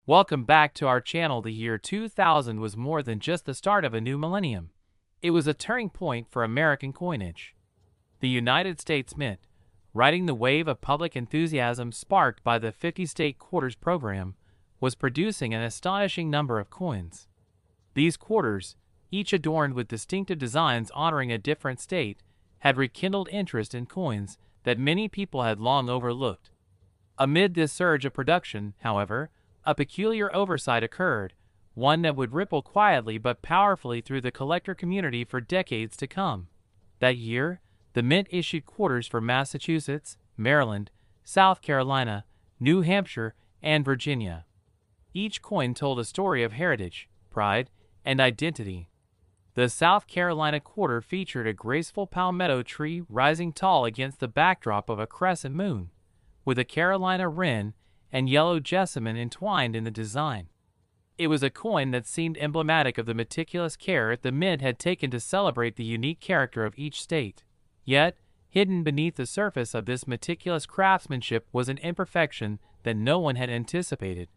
Welcome back to our channel. The year 2000 was more than just the start of a new millennium. It was a turning point for American coinage. The United States Mint, riding the wave of public enthusiasm sparked by the 50-state quarters program, was producing an astonishing number of coins. These quarters, each adorned with distinctive designs honoring a different state, had rekindled interest in coins that many people had long overlooked. Amid this surge of production, however, a peculiar oversight occurred, one that would ripple quietly but powerfully through the collector community for decades to come. That year, the Mint issued quarters for Massachusetts, Maryland, South Carolina, New Hampshire, and Virginia. Each coin told a story of heritage, pride, and identity. The South Carolina quarter featured a graceful palmetto tree rising tall against the backdrop of a crescent moon, with a Carolina wren and yellow jessamine entwined in the design. It was a coin that seemed emblematic of the meticulous care the Mint had taken to celebrate the unique character of each state. Yet, hidden beneath the surface of this meticulous craftsmanship was an imperfection that no one had anticipated.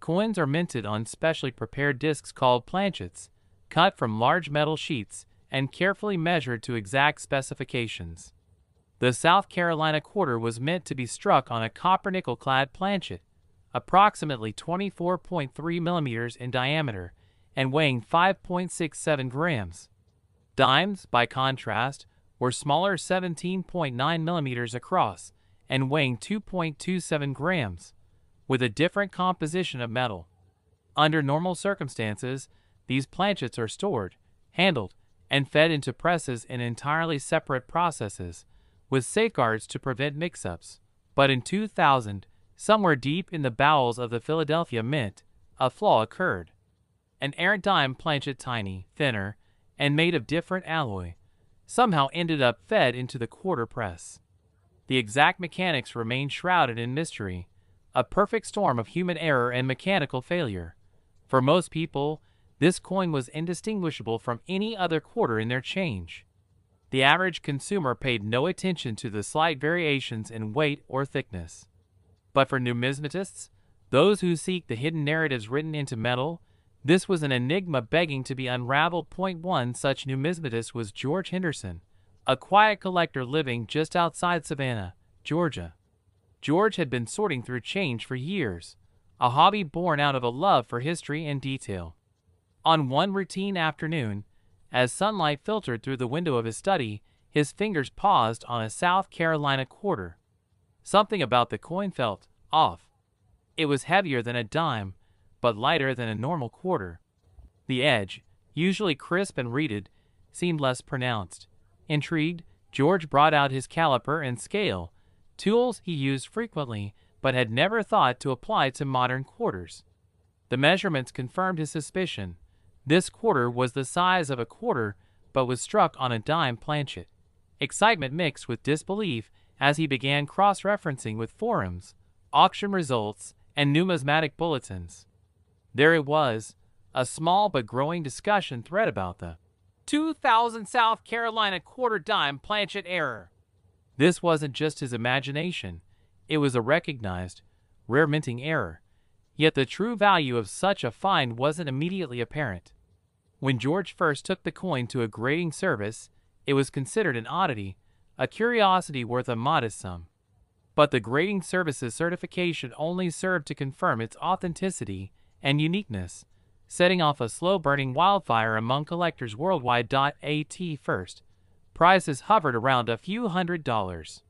Coins are minted on specially prepared discs called planchets, cut from large metal sheets and carefully measured to exact specifications. The South Carolina quarter was meant to be struck on a copper-nickel-clad planchet, approximately 24.3 millimeters in diameter and weighing 5.67 grams. Dimes, by contrast, were smaller, 17.9 millimeters across and weighing 2.27 grams, with a different composition of metal. Under normal circumstances, these planchets are stored, handled, and fed into presses in entirely separate processes, with safeguards to prevent mix-ups. But in 2000, somewhere deep in the bowels of the Philadelphia Mint, a flaw occurred. An errant dime planchet, tiny, thinner, and made of different alloy, somehow ended up fed into the quarter press. The exact mechanics remained shrouded in mystery, a perfect storm of human error and mechanical failure. For most people, this coin was indistinguishable from any other quarter in their change. The average consumer paid no attention to the slight variations in weight or thickness. But for numismatists, those who seek the hidden narratives written into metal, this was an enigma begging to be unraveled. One such numismatist was George Henderson, a quiet collector living just outside Savannah, Georgia. George had been sorting through change for years, a hobby born out of a love for history and detail. On one routine afternoon, as sunlight filtered through the window of his study, his fingers paused on a South Carolina quarter. Something about the coin felt off. It was heavier than a dime, but lighter than a normal quarter. The edge, usually crisp and reeded, seemed less pronounced. Intrigued, George brought out his caliper and scale, tools he used frequently but had never thought to apply to modern quarters. The measurements confirmed his suspicion. This quarter was the size of a quarter, but was struck on a dime planchet. Excitement mixed with disbelief as he began cross-referencing with forums, auction results, and numismatic bulletins. There it was, a small but growing discussion thread about the 2000 South Carolina quarter dime planchet error. This wasn't just his imagination. It was a recognized, rare minting error. Yet the true value of such a find wasn't immediately apparent. When George first took the coin to a grading service, it was considered an oddity, a curiosity worth a modest sum. But the grading service's certification only served to confirm its authenticity and uniqueness, setting off a slow-burning wildfire among collectors worldwide. At first, prices hovered around a few $100s.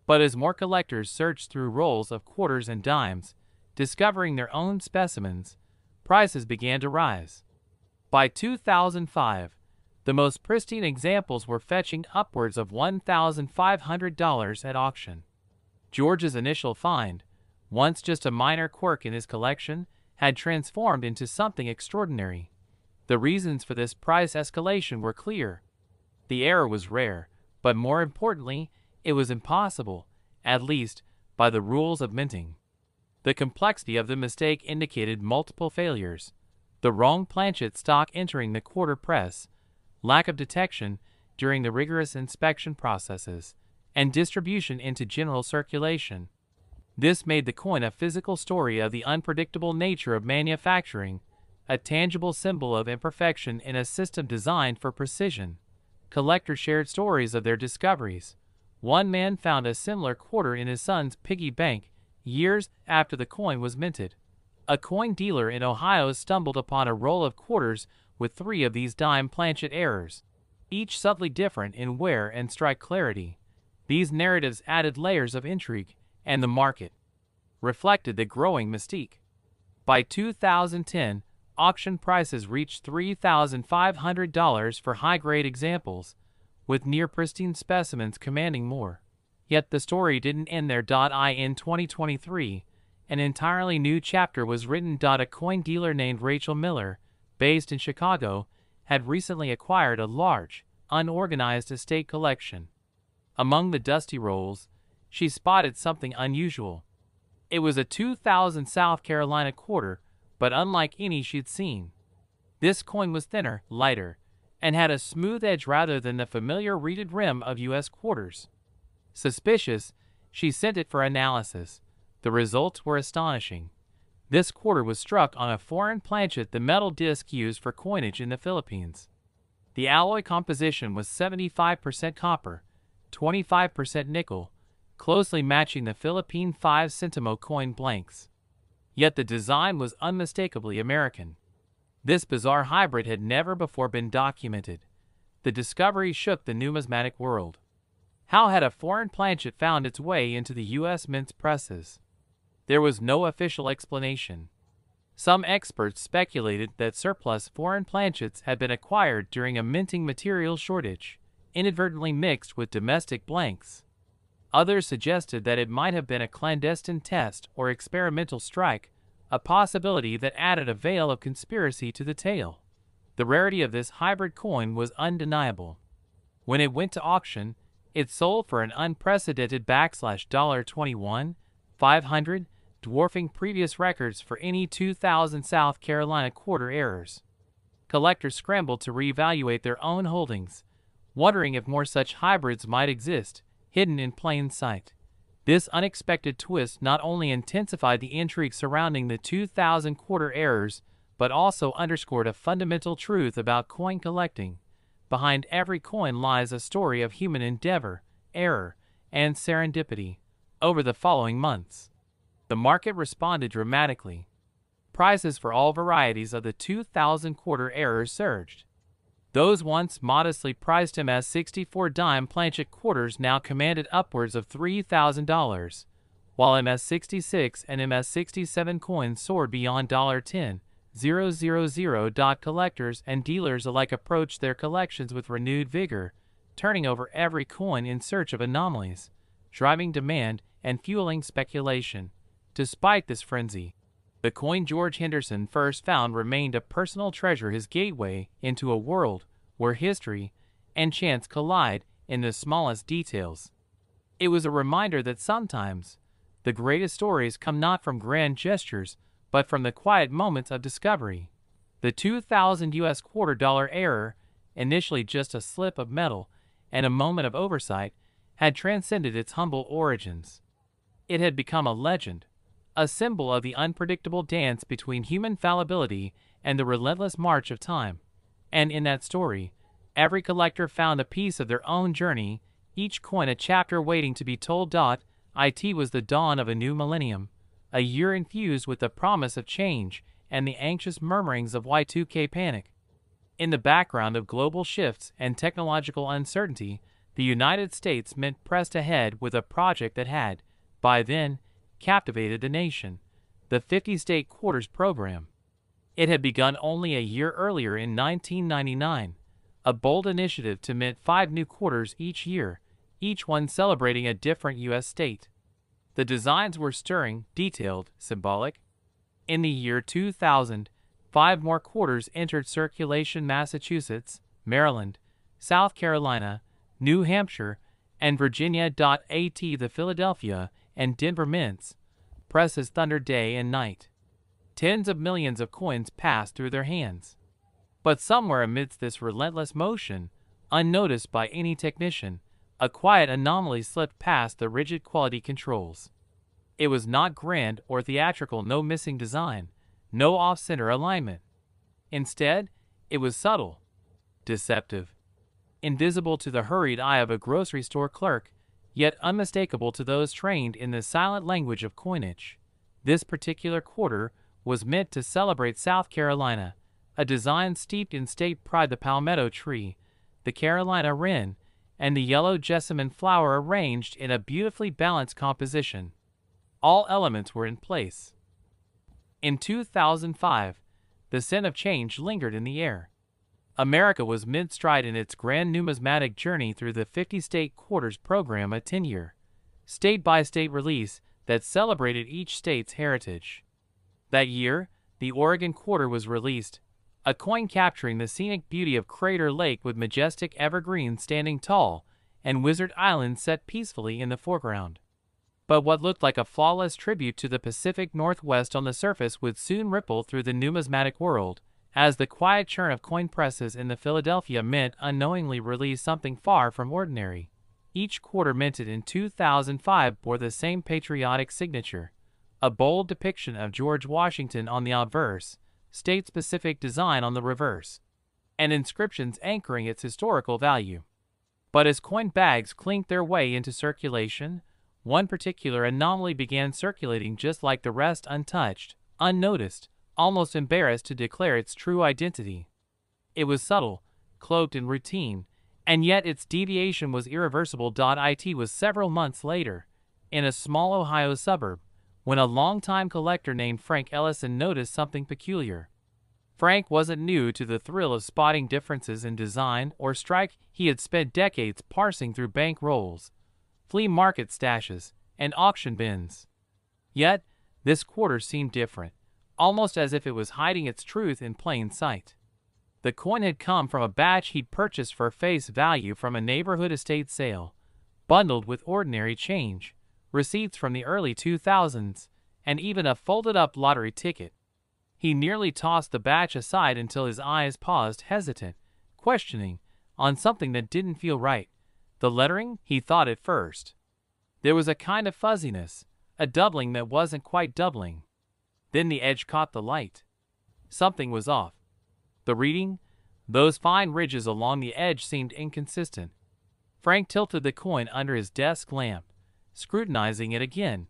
But as more collectors searched through rolls of quarters and dimes, discovering their own specimens, prices began to rise. By 2005, the most pristine examples were fetching upwards of $1,500 at auction. George's initial find, once just a minor quirk in his collection, had transformed into something extraordinary. The reasons for this price escalation were clear. The error was rare, but more importantly, it was impossible, at least by the rules of minting. The complexity of the mistake indicated multiple failures: the wrong planchet stock entering the quarter press, lack of detection during the rigorous inspection processes, and distribution into general circulation. This made the coin a physical story of the unpredictable nature of manufacturing, a tangible symbol of imperfection in a system designed for precision. Collectors shared stories of their discoveries. One man found a similar quarter in his son's piggy bank years after the coin was minted. A coin dealer in Ohio stumbled upon a roll of quarters with 3 of these dime planchet errors, each subtly different in wear and strike clarity. These narratives added layers of intrigue, and the market reflected the growing mystique. By 2010, auction prices reached $3,500 for high-grade examples, with near-pristine specimens commanding more. Yet the story didn't end there. In 2023, an entirely new chapter was written. A coin dealer named Rachel Miller, based in Chicago, had recently acquired a large, unorganized estate collection. Among the dusty rolls, she spotted something unusual. It was a 2000 South Carolina quarter, but unlike any she'd seen. This coin was thinner, lighter, and had a smooth edge rather than the familiar reeded rim of U.S. quarters. Suspicious, she sent it for analysis. The results were astonishing. This quarter was struck on a foreign planchet, the metal disc used for coinage in the Philippines. The alloy composition was 75% copper, 25% nickel, closely matching the Philippine 5 centimo coin blanks. Yet the design was unmistakably American. This bizarre hybrid had never before been documented. The discovery shook the numismatic world. How had a foreign planchet found its way into the U.S. mint presses? There was no official explanation. Some experts speculated that surplus foreign planchets had been acquired during a minting material shortage, inadvertently mixed with domestic blanks. Others suggested that it might have been a clandestine test or experimental strike, a possibility that added a veil of conspiracy to the tale. The rarity of this hybrid coin was undeniable. When it went to auction, it sold for an unprecedented $21,500, dwarfing previous records for any 2000 South Carolina quarter errors. Collectors scrambled to reevaluate their own holdings, wondering if more such hybrids might exist, hidden in plain sight. This unexpected twist not only intensified the intrigue surrounding the 2000 quarter errors, but also underscored a fundamental truth about coin collecting. Behind every coin lies a story of human endeavor, error, and serendipity. Over the following months, the market responded dramatically. Prices for all varieties of the 2000 quarter errors surged. Those once modestly priced MS-64 dime planchet quarters now commanded upwards of $3,000, while MS-66 and MS-67 coins soared beyond $10,000. Collectors and dealers alike approached their collections with renewed vigor, turning over every coin in search of anomalies, driving demand and fueling speculation. Despite this frenzy, the coin George Henderson first found remained a personal treasure, his gateway into a world where history and chance collide in the smallest details. It was a reminder that sometimes the greatest stories come not from grand gestures, but from the quiet moments of discovery. The 2000 U.S. $quarter error, initially just a slip of metal and a moment of oversight, had transcended its humble origins. It had become a legend, a symbol of the unpredictable dance between human fallibility and the relentless march of time. And in that story, every collector found a piece of their own journey, each coin a chapter waiting to be told. It was the dawn of a new millennium, a year infused with the promise of change and the anxious murmurings of Y2K panic. In the background of global shifts and technological uncertainty, the United States Mint pressed ahead with a project that had, by then, captivated the nation: the 50-state quarters program. It had begun only a year earlier in 1999, a bold initiative to mint 5 new quarters each year, each one celebrating a different U.S. state. The designs were stirring, detailed, symbolic. In the year 2000, 5 more quarters entered circulation: Massachusetts, Maryland, South Carolina, New Hampshire, and Virginia. The Philadelphia and Denver mints presses thundered day and night. Tens of millions of coins passed through their hands. But somewhere amidst this relentless motion, unnoticed by any technician, a quiet anomaly slipped past the rigid quality controls. It was not grand or theatrical, no missing design, no off-center alignment. Instead, it was subtle, deceptive, invisible to the hurried eye of a grocery store clerk, yet unmistakable to those trained in the silent language of coinage. This particular quarter was meant to celebrate South Carolina, a design steeped in state pride: the palmetto tree, the Carolina wren, and the yellow jessamine flower arranged in a beautifully balanced composition. All elements were in place. In 2005, the scent of change lingered in the air. America was mid-stride in its grand numismatic journey through the 50-state quarters program, a 10-year, state-by-state release that celebrated each state's heritage. That year, the Oregon quarter was released, a coin capturing the scenic beauty of Crater Lake with majestic evergreens standing tall and Wizard Island set peacefully in the foreground. But what looked like a flawless tribute to the Pacific Northwest on the surface would soon ripple through the numismatic world, as the quiet churn of coin presses in the Philadelphia Mint unknowingly released something far from ordinary. Each quarter minted in 2005 bore the same patriotic signature, a bold depiction of George Washington on the obverse, state-specific design on the reverse, and inscriptions anchoring its historical value. But as coin bags clinked their way into circulation, one particular anomaly began circulating just like the rest, untouched, unnoticed, almost embarrassed to declare its true identity. It was subtle, cloaked in routine, and yet its deviation was irreversible. It was several months later, in a small Ohio suburb, when a longtime collector named Frank Ellison noticed something peculiar. Frank wasn't new to the thrill of spotting differences in design or strike. He had spent decades parsing through bank rolls, flea market stashes, and auction bins. Yet, this quarter seemed different, almost as if it was hiding its truth in plain sight. The coin had come from a batch he'd purchased for face value from a neighborhood estate sale, bundled with ordinary change, receipts from the early 2000s, and even a folded-up lottery ticket. He nearly tossed the batch aside until his eyes paused, hesitant, questioning, on something that didn't feel right. The lettering, he thought at first. There was a kind of fuzziness, a doubling that wasn't quite doubling. Then the edge caught the light. Something was off. The reading, those fine ridges along the edge, seemed inconsistent. Frank tilted the coin under his desk lamp, scrutinizing it again.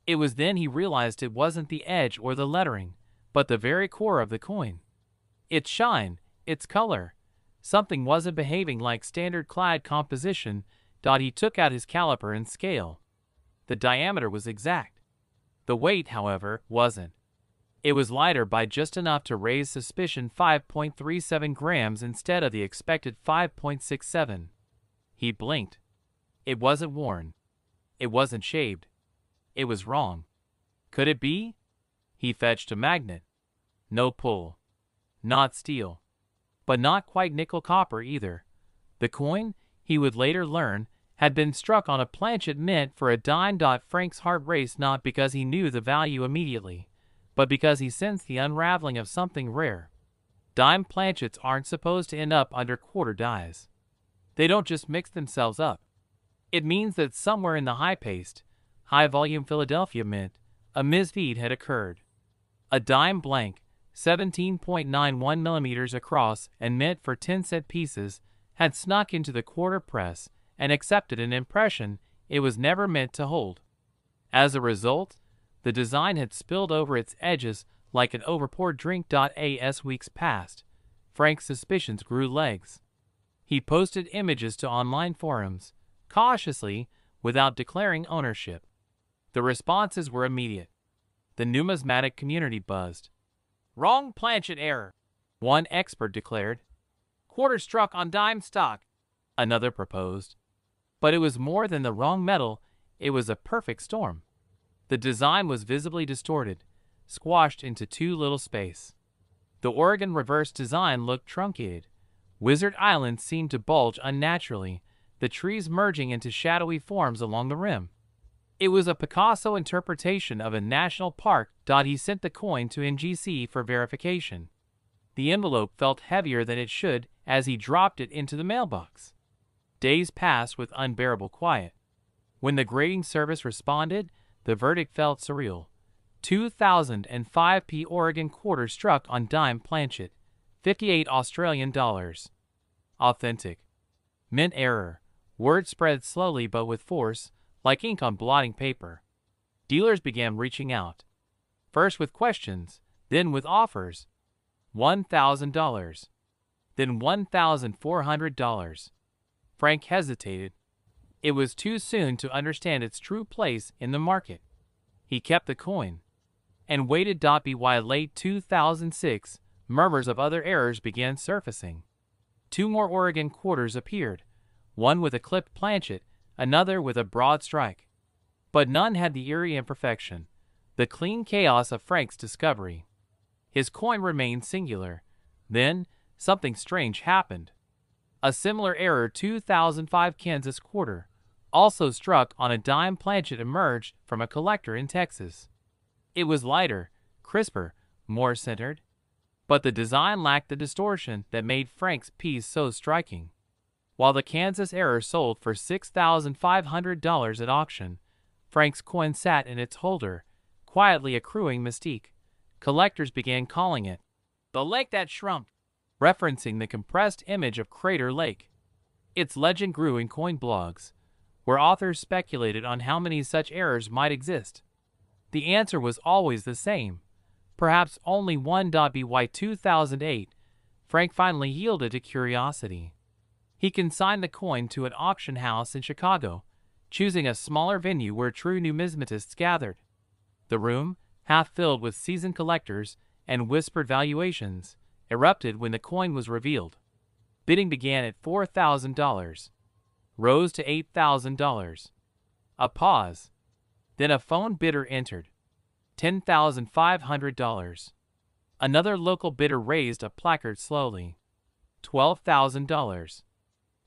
It was then he realized it wasn't the edge or the lettering, but the very core of the coin. Its shine, its color. Something wasn't behaving like standard clad composition. He took out his caliper and scale. The diameter was exact. The weight, however, wasn't. It was lighter by just enough to raise suspicion: 5.37 grams instead of the expected 5.67. He blinked. It wasn't worn. It wasn't shaved. It was wrong. Could it be? He fetched a magnet. No pull. Not steel. But not quite nickel copper either. The coin, he would later learn, had been struck on a planchet meant for a dime. Frank's heart raced, not because he knew the value immediately, but because he sensed the unraveling of something rare. Dime planchets aren't supposed to end up under quarter dies. They don't just mix themselves up. It means that somewhere in the high-paced, high-volume Philadelphia Mint, a misfeed had occurred. A dime blank, 17.91 millimeters across and meant for 10-cent pieces, had snuck into the quarter press and accepted an impression it was never meant to hold. As a result, the design had spilled over its edges like an overpoured drink. As weeks passed, Frank's suspicions grew legs. He posted images to online forums, cautiously, without declaring ownership. The responses were immediate. The numismatic community buzzed. "Wrong planchet error," one expert declared. "Quarter struck on dime stock," another proposed. But it was more than the wrong metal, it was a perfect storm. The design was visibly distorted, squashed into too little space. The Oregon reverse design looked truncated. Wizard Island seemed to bulge unnaturally, the trees merging into shadowy forms along the rim. It was a Picasso interpretation of a national park. He sent the coin to NGC for verification. The envelope felt heavier than it should as he dropped it into the mailbox. Days passed with unbearable quiet. When the grading service responded, the verdict felt surreal. 2005p Oregon quarter struck on dime planchet, 58 Australian dollars. Authentic. Mint error. Word spread slowly but with force, like ink on blotting paper. Dealers began reaching out. First with questions, then with offers. $1,000. Then $1,400. Frank hesitated. It was too soon to understand its true place in the market. He kept the coin and waited. By late 2006, murmurs of other errors began surfacing. 2 more Oregon quarters appeared, one with a clipped planchet, another with a broad strike. But none had the eerie imperfection, the clean chaos of Frank's discovery. His coin remained singular. Then, something strange happened. A similar error 2005 Kansas quarter, also struck on a dime planchet, emerged from a collector in Texas. It was lighter, crisper, more centered. But the design lacked the distortion that made Frank's piece so striking. While the Kansas error sold for $6,500 at auction, Frank's coin sat in its holder, quietly accruing mystique. Collectors began calling it the lake that shrunk, referencing the compressed image of Crater Lake. Its legend grew in coin blogs, where authors speculated on how many such errors might exist. The answer was always the same, perhaps only one. By 2008, Frank finally yielded to curiosity. He consigned the coin to an auction house in Chicago, choosing a smaller venue where true numismatists gathered. The room, half filled with seasoned collectors and whispered valuations, erupted when the coin was revealed. Bidding began at $4,000, rose to $8,000. A pause. Then a phone bidder entered. $10,500. Another local bidder raised a placard slowly. $12,000.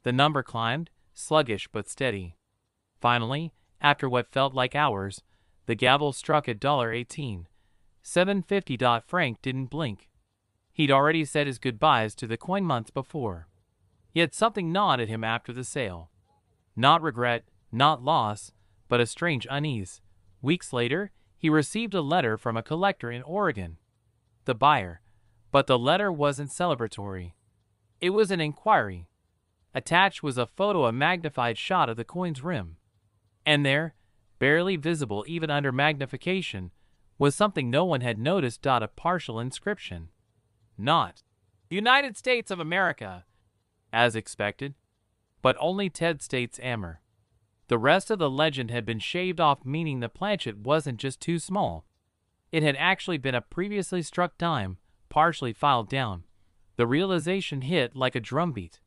The number climbed, sluggish but steady. Finally, after what felt like hours, the gavel struck at $18. $750. Frank didn't blink. He'd already said his goodbyes to the coin months before. Yet something gnawed at him after the sale. Not regret, not loss, but a strange unease. Weeks later, he received a letter from a collector in Oregon. The buyer. But the letter wasn't celebratory. It was an inquiry. Attached was a photo, a magnified shot of the coin's rim. And there, barely visible even under magnification, was something no one had noticed. A partial inscription. Not United States of America, as expected, but only Ted States Ammer. The rest of the legend had been shaved off, meaning the planchet wasn't just too small. It had actually been a previously struck dime, partially filed down. The realization hit like a drumbeat.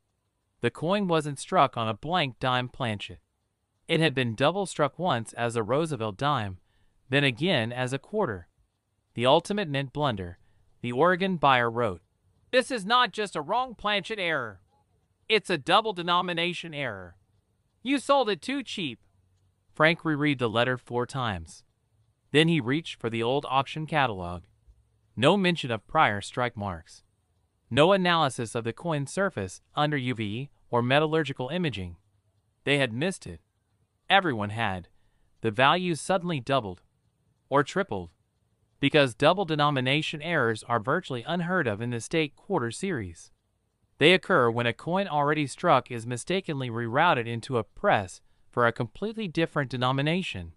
The coin wasn't struck on a blank dime planchet. It had been double struck, once as a Roosevelt dime, then again as a quarter. The ultimate mint blunder, the Oregon buyer wrote. This is not just a wrong planchet error. It's a double denomination error. You sold it too cheap. Frank reread the letter 4 times. Then he reached for the old auction catalog. No mention of prior strike marks. No analysis of the coin's surface under UV or metallurgical imaging. They had missed it. Everyone had. The value suddenly doubled. Or tripled. Because double denomination errors are virtually unheard of in the state quarter series. They occur when a coin already struck is mistakenly rerouted into a press for a completely different denomination.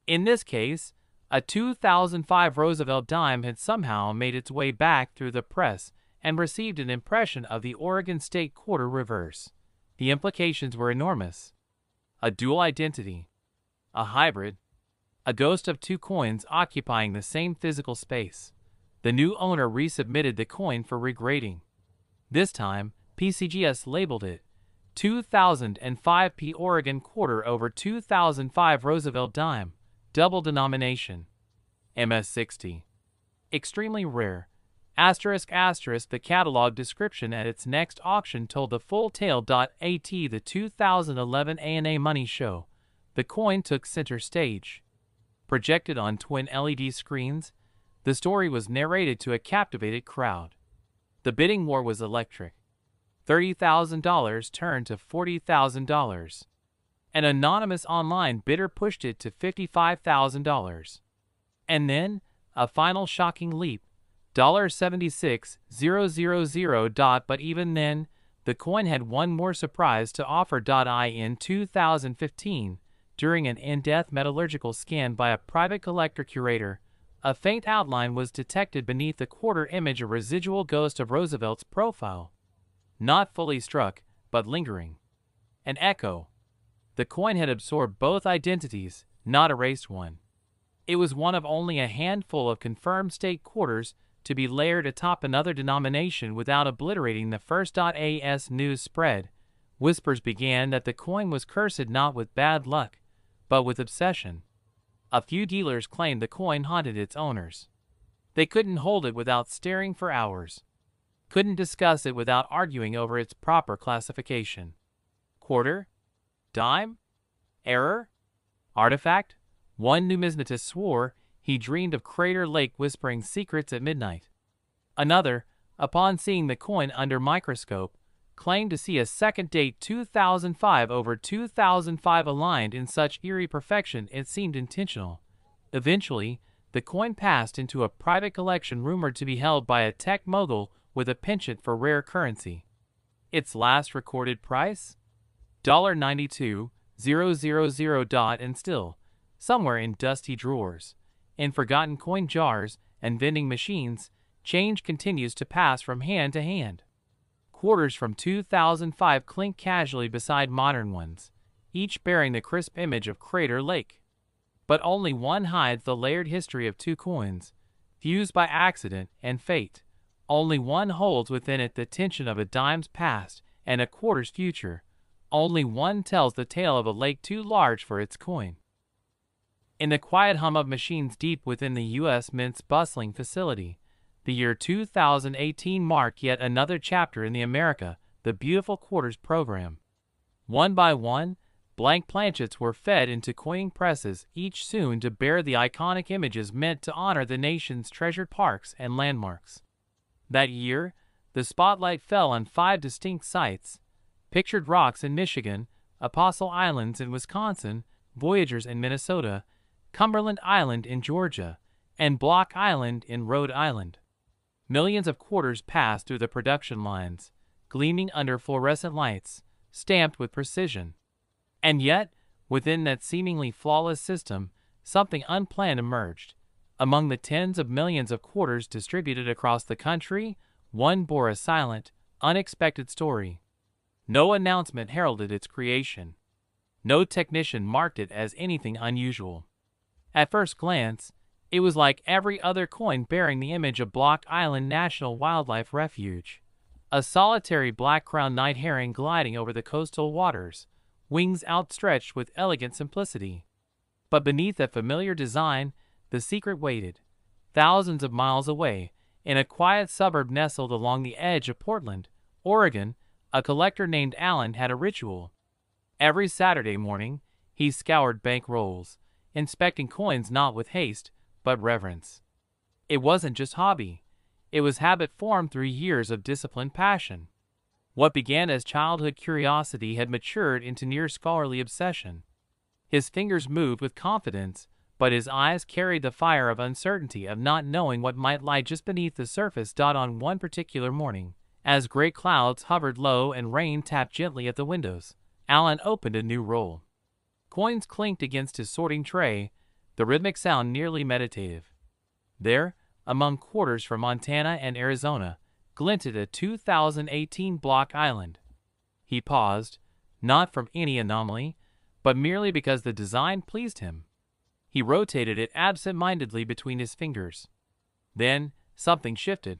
In this case, a 2005 Roosevelt dime had somehow made its way back through the press and received an impression of the Oregon state quarter reverse. The implications were enormous. A dual identity. A hybrid. A ghost of 2 coins occupying the same physical space. The new owner resubmitted the coin for regrading. This time, PCGS labeled it 2005p Oregon quarter over 2005 Roosevelt dime, double denomination. MS-60. Extremely rare. ***, the catalog description at its next auction told the full tale. At the 2011 ANA Money Show, the coin took center stage. Projected on twin LED screens, the story was narrated to a captivated crowd. The bidding war was electric. $30,000 turned to $40,000. An anonymous online bidder pushed it to $55,000. And then, a final shocking leap, $76,000. But even then, the coin had one more surprise to offer. In 2015, during an in-depth metallurgical scan by a private collector curator, a faint outline was detected beneath the quarter image, a residual ghost of Roosevelt's profile. Not fully struck, but lingering. An echo. The coin had absorbed both identities, not erased one. It was one of only a handful of confirmed state quarters to be layered atop another denomination without obliterating the first. As news spread, whispers began that the coin was cursed not with bad luck, but with obsession. A few dealers claimed the coin haunted its owners. They couldn't hold it without staring for hours. Couldn't discuss it without arguing over its proper classification. Quarter? Dime? Error? Artifact? One numismatist swore he dreamed of Crater Lake whispering secrets at midnight. Another, upon seeing the coin under microscope, claimed to see a second date 2005 over 2005 aligned in such eerie perfection it seemed intentional. Eventually, the coin passed into a private collection rumored to be held by a tech mogul with a penchant for rare currency. Its last recorded price? $92,000. And still, somewhere in dusty drawers, in forgotten coin jars and vending machines, change continues to pass from hand to hand. Quarters from 2005 clink casually beside modern ones, each bearing the crisp image of Crater Lake. But only one hides the layered history of two coins, fused by accident and fate. Only one holds within it the tension of a dime's past and a quarter's future. Only one tells the tale of a lake too large for its coin. In the quiet hum of machines deep within the U.S. Mint's bustling facility, the year 2018 marked yet another chapter in the Beautiful Quarters program. One by one, blank planchets were fed into coining presses, each soon to bear the iconic images meant to honor the nation's treasured parks and landmarks. That year, the spotlight fell on 5 distinct sites: Pictured Rocks in Michigan, Apostle Islands in Wisconsin, Voyagers in Minnesota, Cumberland Island in Georgia, and Block Island in Rhode Island. Millions of quarters passed through the production lines, gleaming under fluorescent lights, stamped with precision. And yet, within that seemingly flawless system, something unplanned emerged. Among the tens of millions of quarters distributed across the country, one bore a silent, unexpected story. No announcement heralded its creation. No technician marked it as anything unusual. At first glance, it was like every other coin bearing the image of Block Island National Wildlife Refuge. A solitary black-crowned night heron gliding over the coastal waters, wings outstretched with elegant simplicity. But beneath that familiar design, the secret waited. Thousands of miles away, in a quiet suburb nestled along the edge of Portland, Oregon, a collector named Alan had a ritual. Every Saturday morning, he scoured bank rolls, inspecting coins not with haste, but reverence. It wasn't just hobby. It was habit formed through years of disciplined passion. What began as childhood curiosity had matured into near scholarly obsession. His fingers moved with confidence, but his eyes carried the fire of uncertainty, of not knowing what might lie just beneath the surface. On one particular morning, as gray clouds hovered low and rain tapped gently at the windows, Alan opened a new roll. Coins clinked against his sorting tray, the rhythmic sound nearly meditative. There, among quarters from Montana and Arizona, glinted a 2018 Block Island. He paused, not from any anomaly, but merely because the design pleased him. He rotated it absent-mindedly between his fingers. Then something shifted.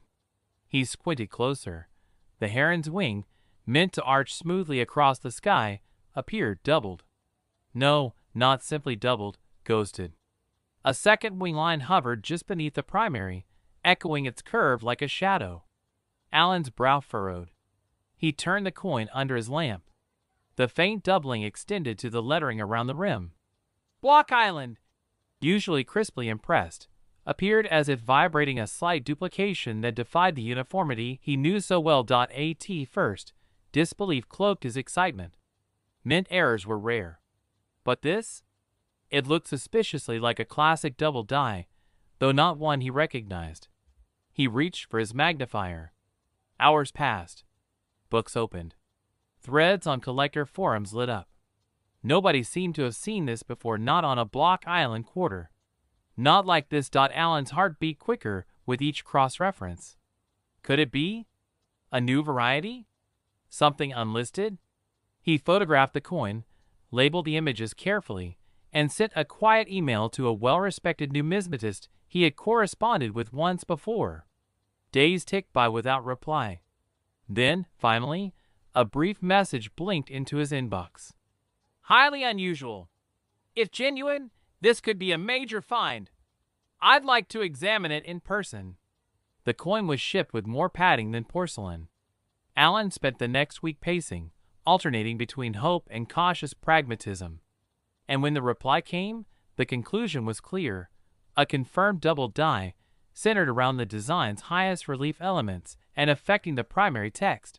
He squinted closer. The heron's wing, meant to arch smoothly across the sky, appeared doubled. No, not simply doubled, ghosted. A second wing line hovered just beneath the primary, echoing its curve like a shadow. Alan's brow furrowed. He turned the coin under his lamp. The faint doubling extended to the lettering around the rim. Block Island, usually crisply impressed, appeared as if vibrating a slight duplication that defied the uniformity he knew so well. At first, disbelief cloaked his excitement. Mint errors were rare. But this? It looked suspiciously like a classic double die, though not one he recognized. He reached for his magnifier. Hours passed. Books opened. Threads on collector forums lit up. Nobody seemed to have seen this before, not on a Block Island quarter. Not like this. Alan's heart beat quicker with each cross-reference. Could it be? A new variety? Something unlisted? He photographed the coin, labeled the images carefully, and sent a quiet email to a well-respected numismatist he had corresponded with once before. Days ticked by without reply. Then, finally, a brief message blinked into his inbox. Highly unusual. If genuine, this could be a major find. I'd like to examine it in person. The coin was shipped with more padding than porcelain. Alan spent the next week pacing, alternating between hope and cautious pragmatism. And when the reply came, the conclusion was clear: a confirmed double die, centered around the design's highest relief elements and affecting the primary text.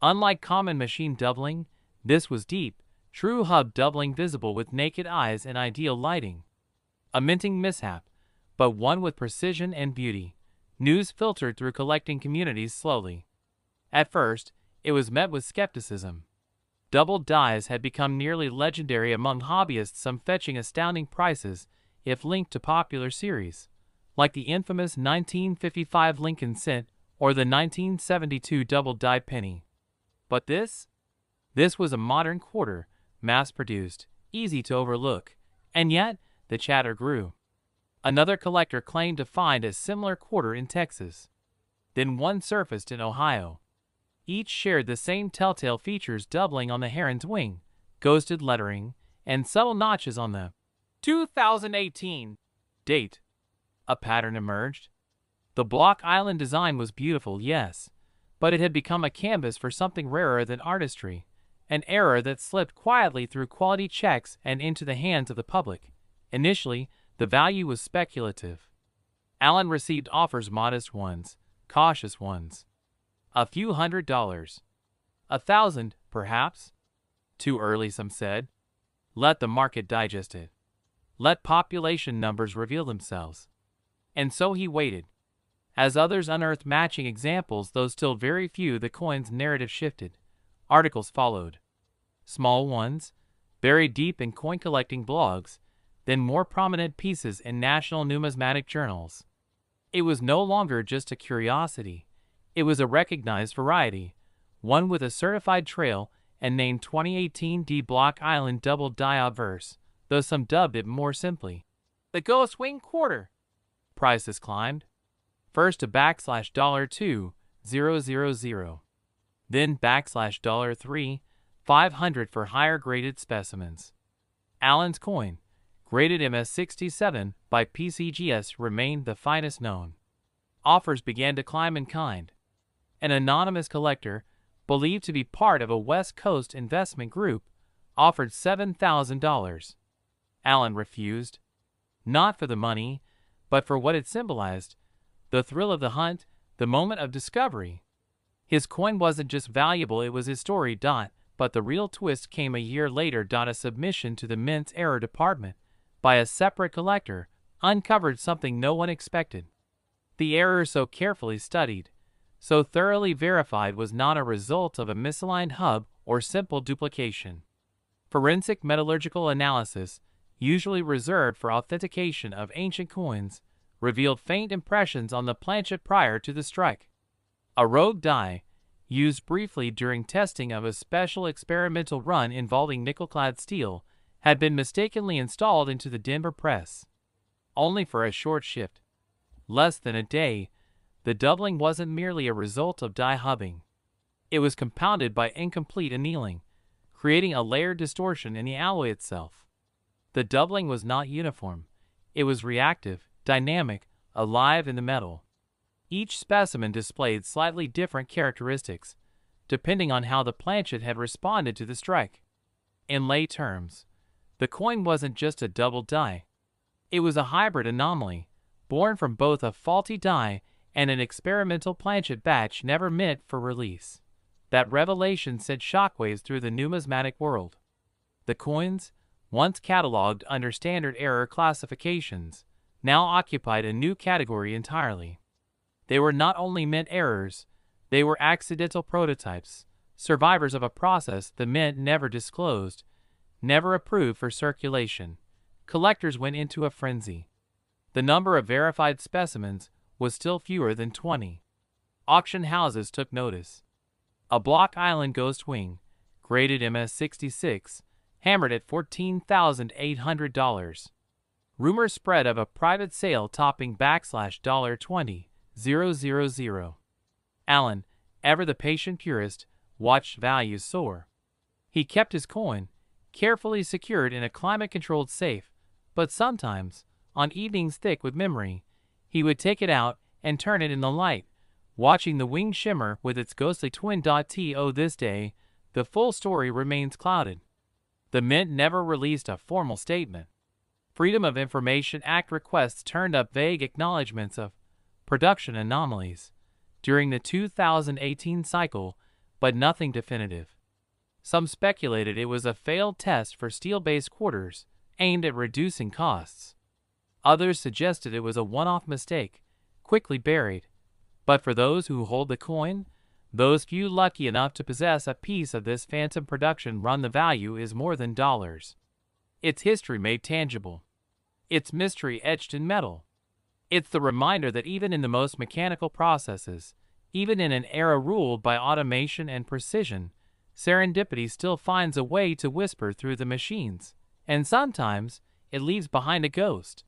Unlike common machine doubling, this was deep, true hub doubling visible with naked eyes and ideal lighting. A minting mishap, but one with precision and beauty. News filtered through collecting communities slowly. At first, it was met with skepticism. Double dies had become nearly legendary among hobbyists, some fetching astounding prices if linked to popular series, like the infamous 1955 Lincoln Cent or the 1972 double die penny. But this? This was a modern quarter, mass-produced, easy to overlook, and yet the chatter grew. Another collector claimed to find a similar quarter in Texas. Then one surfaced in Ohio. Each shared the same telltale features: doubling on the heron's wing, ghosted lettering, and subtle notches on the 2018 date. A pattern emerged. The Block Island design was beautiful, yes, but it had become a canvas for something rarer than artistry, an error that slipped quietly through quality checks and into the hands of the public. Initially, the value was speculative. Alan received offers, modest ones, cautious ones. A few $100s. 1,000, perhaps. Too early, some said. Let the market digest it. Let population numbers reveal themselves. And so he waited. As others unearthed matching examples, though still very few, the coin's narrative shifted. Articles followed. Small ones, buried deep in coin-collecting blogs, then more prominent pieces in national numismatic journals. It was no longer just a curiosity. It was a recognized variety, one with a certified trail and named 2018 D Block Island double die obverse, though some dubbed it more simply the Ghost Wing Quarter. Prices climbed. First to $2,000, then $3,500 for higher graded specimens. Alan's coin, graded MS-67 by PCGS, remained the finest known. Offers began to climb in kind. An anonymous collector, believed to be part of a West Coast investment group, offered $7,000. Alan refused. Not for the money, but for what it symbolized: the thrill of the hunt, the moment of discovery. His coin wasn't just valuable, it was his story. But the real twist came a year later. A submission to the Mint's error department by a separate collector uncovered something no one expected. The error, so carefully studied, so thoroughly verified, was not a result of a misaligned hub or simple duplication. Forensic metallurgical analysis, usually reserved for authentication of ancient coins, revealed faint impressions on the planchet prior to the strike. A rogue die, used briefly during testing of a special experimental run involving nickel-clad steel, had been mistakenly installed into the Denver press. Only for a short shift. Less than a day. The doubling wasn't merely a result of die hubbing. It was compounded by incomplete annealing, creating a layered distortion in the alloy itself. The doubling was not uniform. It was reactive, dynamic, alive in the metal. Each specimen displayed slightly different characteristics, depending on how the planchet had responded to the strike. In lay terms, the coin wasn't just a double die. It was a hybrid anomaly, born from both a faulty die and an experimental planchet batch never meant for release. That revelation sent shockwaves through the numismatic world. The coin's once cataloged under standard error classifications, now occupied a new category entirely. They were not only Mint errors, they were accidental prototypes, survivors of a process the Mint never disclosed, never approved for circulation. Collectors went into a frenzy. The number of verified specimens was still fewer than 20. Auction houses took notice. A Block Island Ghost Wing, graded MS-66, hammered at $14,800. Rumors spread of a private sale topping $20,000. Allen, ever the patient purist, watched values soar. He kept his coin, carefully secured in a climate-controlled safe, but sometimes, on evenings thick with memory, he would take it out and turn it in the light, watching the wing shimmer with its ghostly twin. To this day, the full story remains clouded. The Mint never released a formal statement. Freedom of Information Act requests turned up vague acknowledgments of production anomalies during the 2018 cycle, but nothing definitive. Some speculated it was a failed test for steel-based quarters aimed at reducing costs. Others suggested it was a one-off mistake, quickly buried. But for those who hold the coin, those few lucky enough to possess a piece of this phantom production run, the value is more than dollars. Its history made tangible. Its mystery etched in metal. It's the reminder that even in the most mechanical processes, even in an era ruled by automation and precision, serendipity still finds a way to whisper through the machines, and sometimes it leaves behind a ghost.